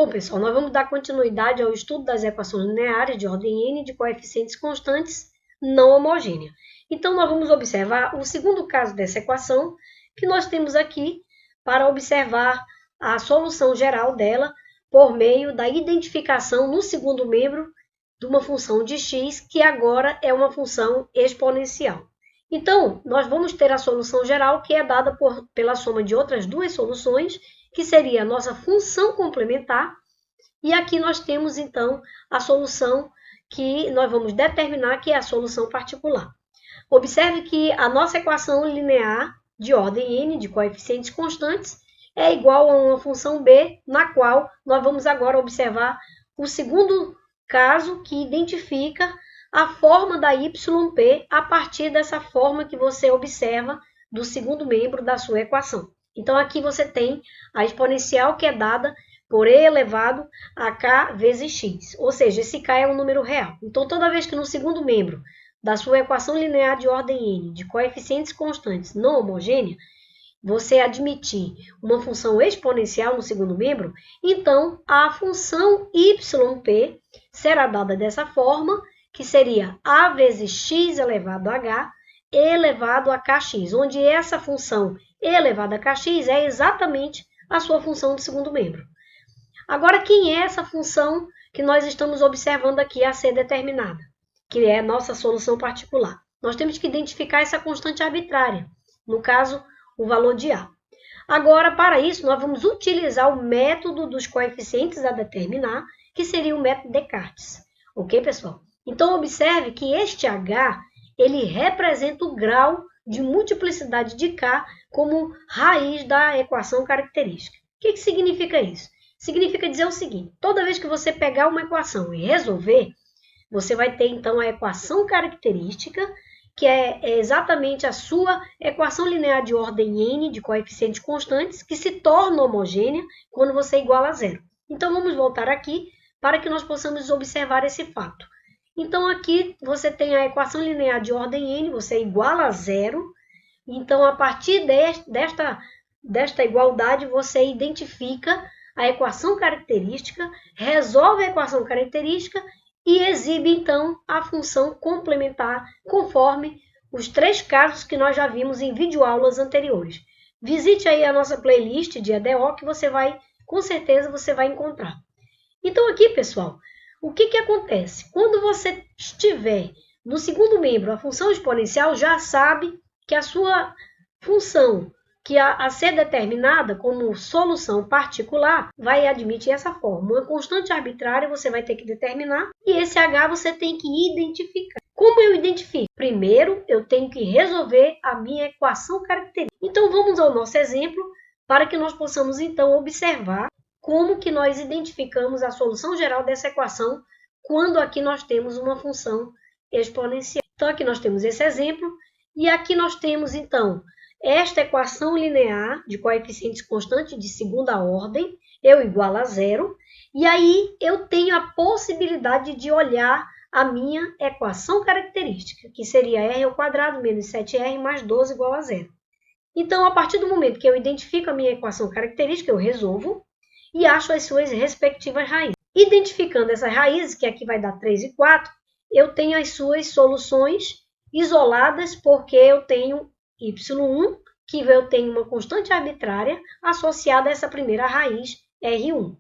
Bom, pessoal, nós vamos dar continuidade ao estudo das equações lineares de ordem n de coeficientes constantes não homogênea. Então, nós vamos observar o segundo caso dessa equação, que nós temos aqui para observar a solução geral dela por meio da identificação no segundo membro de uma função de x, que agora é uma função exponencial. Então, nós vamos ter a solução geral, que é dada pela soma de outras duas soluções, que seria a nossa função complementar, e aqui nós temos, então, a solução que nós vamos determinar, que é a solução particular. Observe que a nossa equação linear de ordem n, de coeficientes constantes, é igual a uma função b, na qual nós vamos agora observar o segundo caso, que identifica a forma da YP a partir dessa forma que você observa do segundo membro da sua equação. Então, aqui você tem a exponencial, que é dada por e elevado a k vezes x, ou seja, esse k é um número real. Então, toda vez que no segundo membro da sua equação linear de ordem n, de coeficientes constantes não homogênea, você admitir uma função exponencial no segundo membro, então a função yp será dada dessa forma, que seria a vezes x elevado a h elevado a kx, onde essa função e elevado a kx é exatamente a sua função do segundo membro. Agora, quem é essa função que nós estamos observando aqui a ser determinada? Que é a nossa solução particular. Nós temos que identificar essa constante arbitrária, no caso, o valor de a. Agora, para isso, nós vamos utilizar o método dos coeficientes a determinar, que seria o método Descartes. Ok, pessoal? Então, observe que este h, ele representa o grau de multiplicidade de k como raiz da equação característica. O que significa isso? Significa dizer o seguinte: toda vez que você pegar uma equação e resolver, você vai ter, então, a equação característica, que é exatamente a sua equação linear de ordem n, de coeficientes constantes, que se torna homogênea quando você iguala a zero. Então, vamos voltar aqui para que nós possamos observar esse fato. Então, aqui você tem a equação linear de ordem n, você iguala a zero. Então, a partir desta igualdade, você identifica a equação característica, resolve a equação característica e exibe, então, a função complementar, conforme os três casos que nós já vimos em videoaulas anteriores. Visite aí a nossa playlist de EDO, que você vai, com certeza, você vai encontrar. Então, aqui, pessoal, o que acontece? Quando você estiver no segundo membro, a função exponencial já sabe que a sua função, que a ser determinada como solução particular, vai admitir essa forma. Uma constante arbitrária você vai ter que determinar e esse h você tem que identificar. Como eu identifico? Primeiro, eu tenho que resolver a minha equação característica. Então, vamos ao nosso exemplo para que nós possamos, então, observar como que nós identificamos a solução geral dessa equação quando aqui nós temos uma função exponencial. Então, aqui nós temos esse exemplo e aqui nós temos, então, esta equação linear de coeficientes constantes de segunda ordem, eu igualo a zero, e aí eu tenho a possibilidade de olhar a minha equação característica, que seria r ao quadrado menos 7r mais 12 igual a zero. Então, a partir do momento que eu identifico a minha equação característica, eu resolvo e acho as suas respectivas raízes. Identificando essas raízes, que aqui vai dar 3 e 4, eu tenho as suas soluções isoladas, porque eu tenho y1, que eu tenho uma constante arbitrária associada a essa primeira raiz, R1.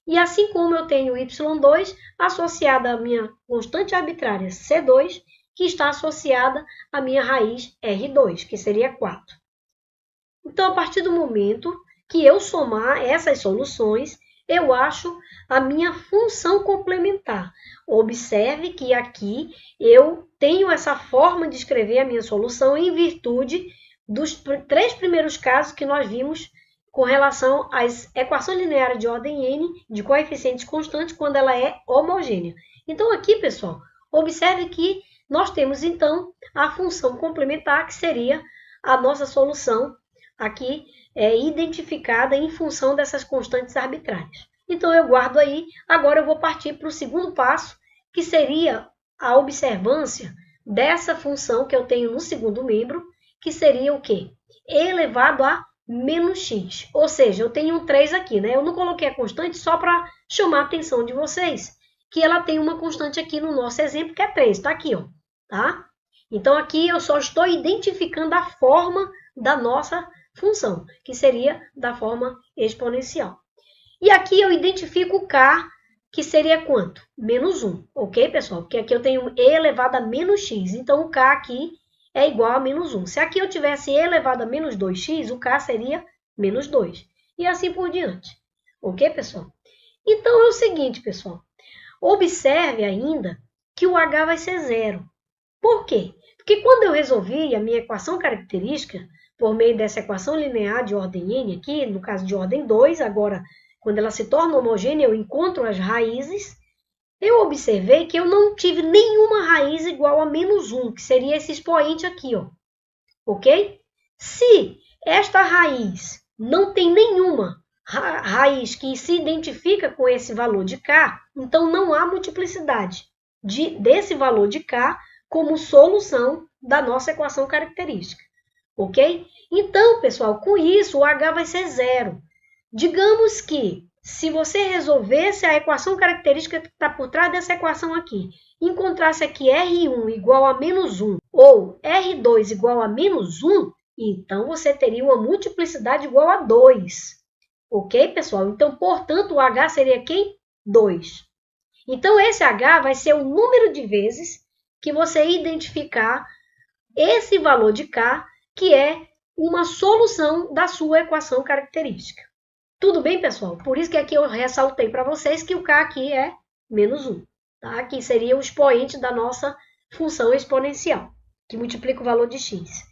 E assim como eu tenho y2 associada à minha constante arbitrária, C2, que está associada à minha raiz R2, que seria 4. Então, a partir do momento que eu somar essas soluções, eu acho a minha função complementar. Observe que aqui eu tenho essa forma de escrever a minha solução em virtude dos três primeiros casos que nós vimos com relação às equações lineares de ordem n de coeficientes constantes quando ela é homogênea. Então, aqui, pessoal, observe que nós temos, então, a função complementar, que seria a nossa solução aqui identificada em função dessas constantes arbitrárias. Então, eu guardo aí. Agora, eu vou partir para o segundo passo, que seria a observância dessa função que eu tenho no segundo membro, que seria o quê? E elevado a menos x. Ou seja, eu tenho um 3 aqui, né? Eu não coloquei a constante só para chamar a atenção de vocês, que ela tem uma constante aqui no nosso exemplo, que é 3, está aqui, ó, tá? Então, aqui eu só estou identificando a forma da nossa função, que seria da forma exponencial. E aqui eu identifico o k, que seria quanto? Menos 1, ok, pessoal? Porque aqui eu tenho e elevado a menos x, então o k aqui é igual a menos 1. Se aqui eu tivesse e elevado a menos 2x, o k seria menos 2. E assim por diante. Ok, pessoal? Então, é o seguinte, pessoal. Observe ainda que o h vai ser 0. Por quê? Porque quando eu resolvi a minha equação característica, por meio dessa equação linear de ordem n aqui, no caso de ordem 2, agora, quando ela se torna homogênea, eu encontro as raízes, eu observei que eu não tive nenhuma raiz igual a menos 1, que seria esse expoente aqui, ó. Ok? Se esta raiz não tem nenhuma raiz que se identifica com esse valor de k, então não há multiplicidade desse valor de k como solução da nossa equação característica. Ok? Então, pessoal, com isso o h vai ser 0. Digamos que, se você resolvesse a equação característica que está por trás dessa equação aqui, encontrasse aqui R1 igual a menos 1 ou R2 igual a menos 1, então você teria uma multiplicidade igual a 2. Ok, pessoal? Então, portanto, o h seria quem? 2. Então, esse h vai ser o número de vezes que você identificar esse valor de k, que é uma solução da sua equação característica. Tudo bem, pessoal? Por isso que aqui eu ressaltei para vocês que o k aqui é menos 1. Tá? Que seria o expoente da nossa função exponencial, que multiplica o valor de x.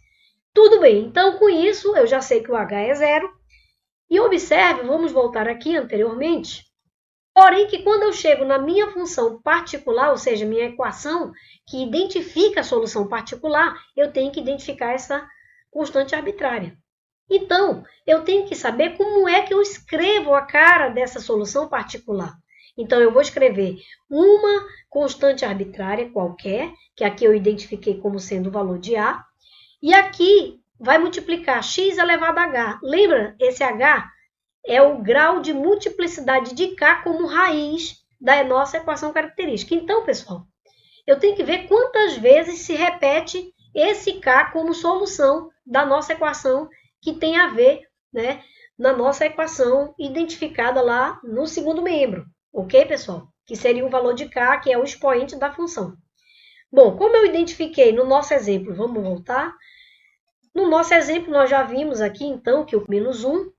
Tudo bem, então com isso eu já sei que o h é 0. E observe, vamos voltar aqui anteriormente, porém que quando eu chego na minha função particular, ou seja, minha equação que identifica a solução particular, eu tenho que identificar essa constante arbitrária. Então, eu tenho que saber como é que eu escrevo a cara dessa solução particular. Então, eu vou escrever uma constante arbitrária qualquer, que aqui eu identifiquei como sendo o valor de A, e aqui vai multiplicar x elevado a h. Lembra? Esse h é o grau de multiplicidade de k como raiz da nossa equação característica. Então, pessoal, eu tenho que ver quantas vezes se repete esse k como solução da nossa equação que tem a ver, né, na nossa equação identificada lá no segundo membro. Ok, pessoal? Que seria o valor de k, que é o expoente da função. Bom, como eu identifiquei no nosso exemplo, vamos voltar. No nosso exemplo, nós já vimos aqui, então, que o menos 1.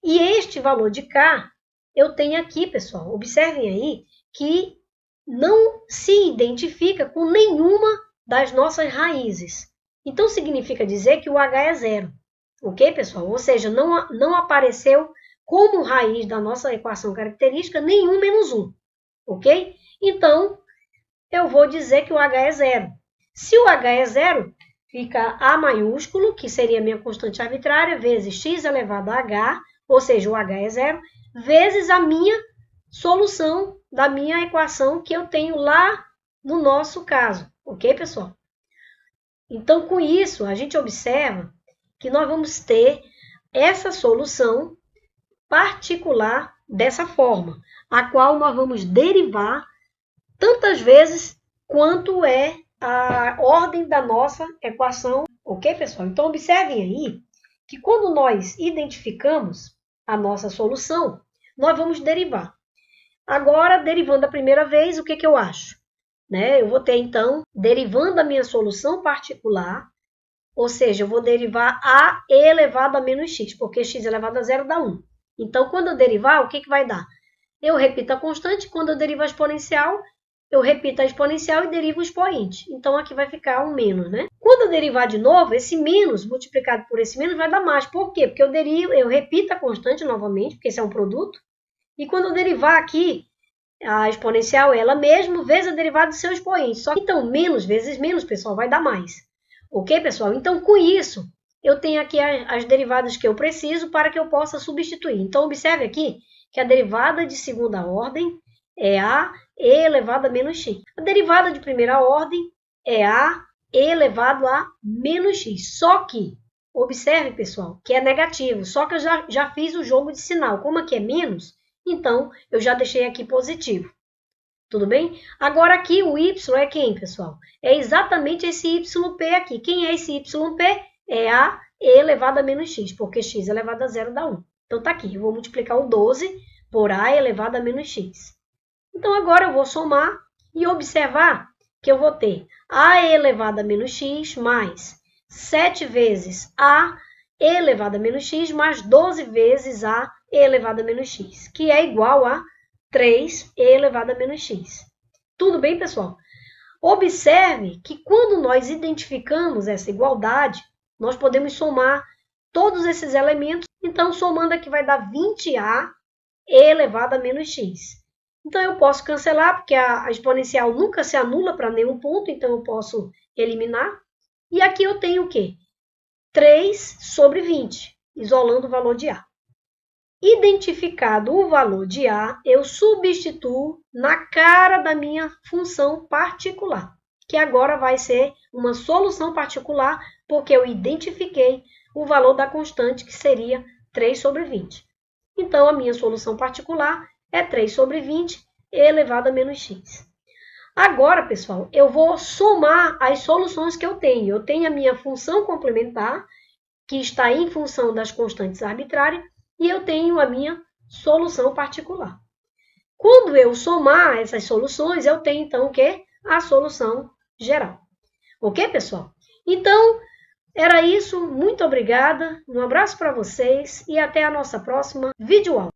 E este valor de k, eu tenho aqui, pessoal, observem aí, que não se identifica com nenhuma das nossas raízes. Então, significa dizer que o h é 0. Ok, pessoal? Ou seja, não apareceu como raiz da nossa equação característica nenhum menos 1. Ok? Então, eu vou dizer que o h é 0. Se o h é 0, fica A maiúsculo, que seria a minha constante arbitrária, vezes x elevado a h, ou seja, o h é 0, vezes a minha solução da minha equação que eu tenho lá no nosso caso. Ok, pessoal? Então, com isso, a gente observa que nós vamos ter essa solução particular dessa forma, a qual nós vamos derivar tantas vezes quanto é a ordem da nossa equação. Ok, pessoal? Então, observem aí que quando nós identificamos a nossa solução, nós vamos derivar. Agora, derivando a primeira vez, o que eu acho? Né? Eu vou ter, então, derivando a minha solução particular, ou seja, eu vou derivar a elevado a menos x, porque x elevado a 0 dá 1. Então, quando eu derivar, o que vai dar? Eu repito a constante, quando eu derivo a exponencial, eu repito a exponencial e derivo o expoente. Então, aqui vai ficar um menos, né? Quando eu derivar de novo, esse menos multiplicado por esse menos vai dar mais. Por quê? Porque eu repito a constante novamente, porque esse é um produto. E quando eu derivar aqui, a exponencial é ela mesma, vezes a derivada do seu expoente. Só que, então, menos vezes menos, pessoal, vai dar mais. Ok, pessoal? Então, com isso, eu tenho aqui as derivadas que eu preciso para que eu possa substituir. Então, observe aqui que a derivada de segunda ordem é a e elevado a menos x. A derivada de primeira ordem é a e elevado a menos x. Só que, observe, pessoal, que é negativo. Só que eu já fiz o jogo de sinal. Como aqui é menos, Então, eu já deixei aqui positivo. Tudo bem? Agora aqui o y é quem, pessoal? É exatamente esse yp aqui. Quem é esse yp? É a e elevado a menos x, porque x elevado a 0 dá 1. Então tá aqui, eu vou multiplicar o 12 por a elevado a menos x. Então agora eu vou somar e observar que eu vou ter a elevado a menos x mais 7 vezes a elevado a menos x mais 12 vezes a elevado a menos x, que é igual a 3 elevado a menos x. Tudo bem, pessoal? Observe que quando nós identificamos essa igualdade, nós podemos somar todos esses elementos. Então, somando aqui vai dar 20a elevado a menos x. Então, eu posso cancelar, porque a exponencial nunca se anula para nenhum ponto, então eu posso eliminar. E aqui eu tenho o quê? 3 sobre 20, isolando o valor de a. Identificado o valor de a, eu substituo na cara da minha função particular, que agora vai ser uma solução particular, porque eu identifiquei o valor da constante, que seria 3 sobre 20. Então, a minha solução particular é 3 sobre 20 elevado a menos x. Agora, pessoal, eu vou somar as soluções que eu tenho. Eu tenho a minha função complementar, que está em função das constantes arbitrárias, e eu tenho a minha solução particular. Quando eu somar essas soluções, eu tenho, então, o quê? A solução geral. Ok, pessoal? Então, era isso. Muito obrigada. Um abraço para vocês e até a nossa próxima videoaula.